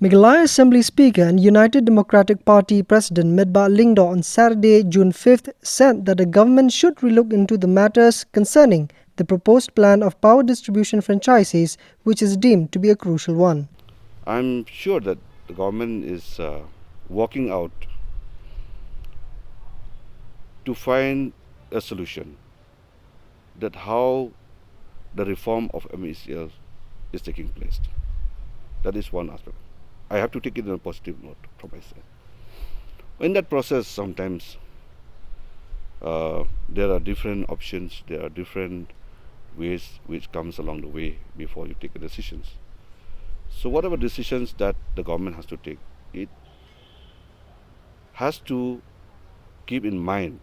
Meghalaya Assembly Speaker and United Democratic Party President Midba Lyngdoh on Saturday, June 5th, said that the government should relook into the matters concerning the proposed plan of power distribution franchises, which is deemed to be a crucial one. I'm sure that the government is working out to find a solution that how the reform of MeECL is taking place. That is one aspect. I have to take it on a positive note from my side. In that process, sometimes there are different options, there are different ways which comes along the way before you take the decisions. So whatever decisions that the government has to take, it has to keep in mind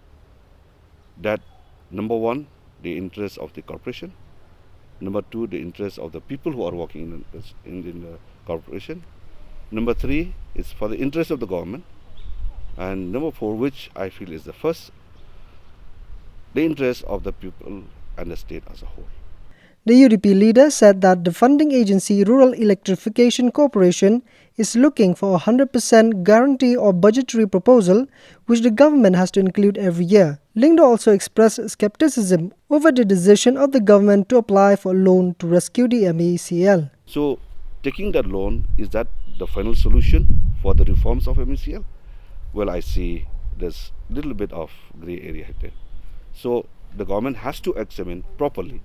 that number one, the interest of the corporation, number two, the interest of the people who are working in the corporation, number three is for the interest of the government, and number four, which I feel is the first, the interest of the people and the state as a whole. The UDP leader said that the funding agency Rural Electrification Corporation is looking for a 100% guarantee or budgetary proposal which the government has to include every year. Lyngdoh also expressed skepticism over the decision of the government to apply for a loan to rescue the MeECL. So taking that loan, is that the final solution for the reforms of MeECL? Well, I see there's a little bit of grey area there. So the government has to examine properly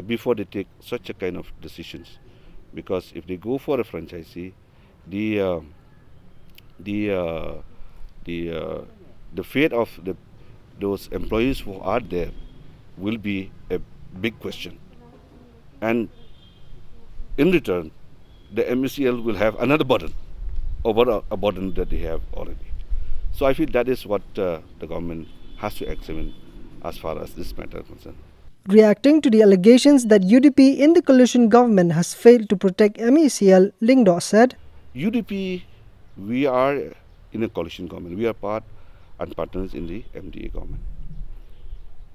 before they take such a kind of decisions, because if they go for a franchisee, the fate of those employees who are there will be a big question, and in return, the MeECL will have another burden over a burden that they have already. So I feel that is what the government has to examine as far as this matter is concerned. Reacting to the allegations that UDP in the coalition government has failed to protect MeECL, Lyngdoh said, UDP, we are in a coalition government. We are part and partners in the MDA government.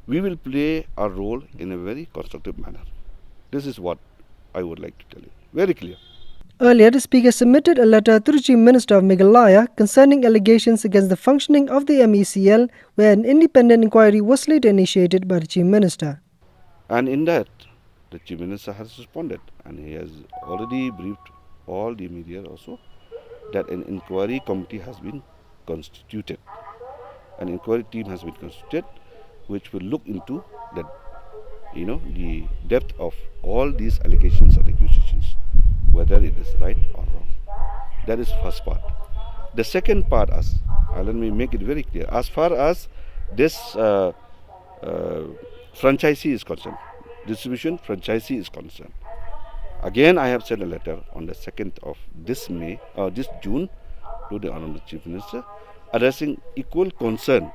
We will play our role in a very constructive manner. This is what I would like to tell you. Very clear. Earlier, the Speaker submitted a letter to the Chief Minister of Meghalaya concerning allegations against the functioning of the MeECL, where an independent inquiry was later initiated by the Chief Minister. And in that, the Chief Minister has responded, and he has already briefed all the media also that an inquiry committee has been constituted. An inquiry team has been constituted which will look into the depth of all these allegations and accusations, whether it is right or wrong. That is first part. The second part, let me make it very clear, as far as this franchisee is concerned, distribution franchisee is concerned. Again, I have sent a letter on the 2nd of this June to the Honorable Chief Minister addressing equal concern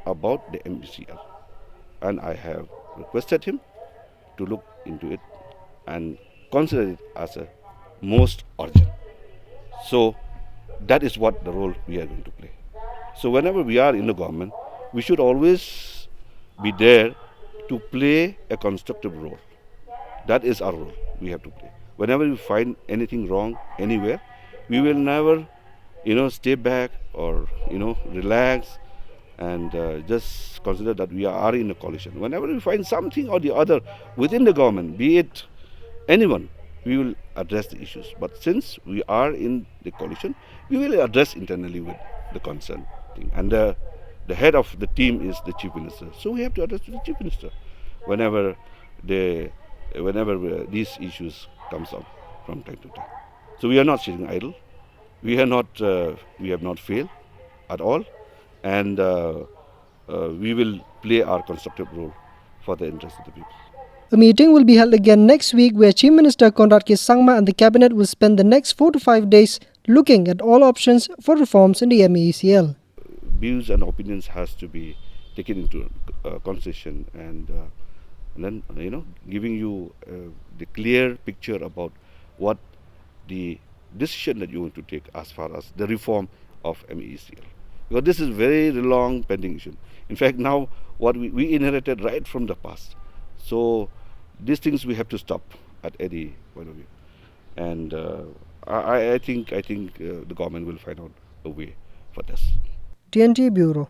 about the MeECL. And I have requested him to look into it and consider it as a most urgent. So that is what the role we are going to play. So whenever we are in the government, we should always be there to play a constructive role. That is our role we have to play. Whenever we find anything wrong anywhere, we will never, stay back or, relax and just consider that we are in a coalition. Whenever we find something or the other within the government, be it anyone, we will address the issues. But since we are in the coalition, we will address internally with the concerned thing. And the head of the team is the Chief Minister. So we have to address to the Chief Minister whenever these issues comes up from time to time. So we are not sitting idle. We have not failed at all, and we will play our constructive role for the interest of the people. A meeting will be held again next week where Chief Minister Konrad K. Sangma and the Cabinet will spend the next 4 to 5 days looking at all options for reforms in the MeECL. Views and opinions has to be taken into consideration, and then giving you the clear picture about what the decision that you want to take as far as the reform of MeECL. Because this is very long pending issue. In fact, now what we inherited right from the past. So these things we have to stop at any point of view. And I think the government will find out a way for this. TNT Bureau.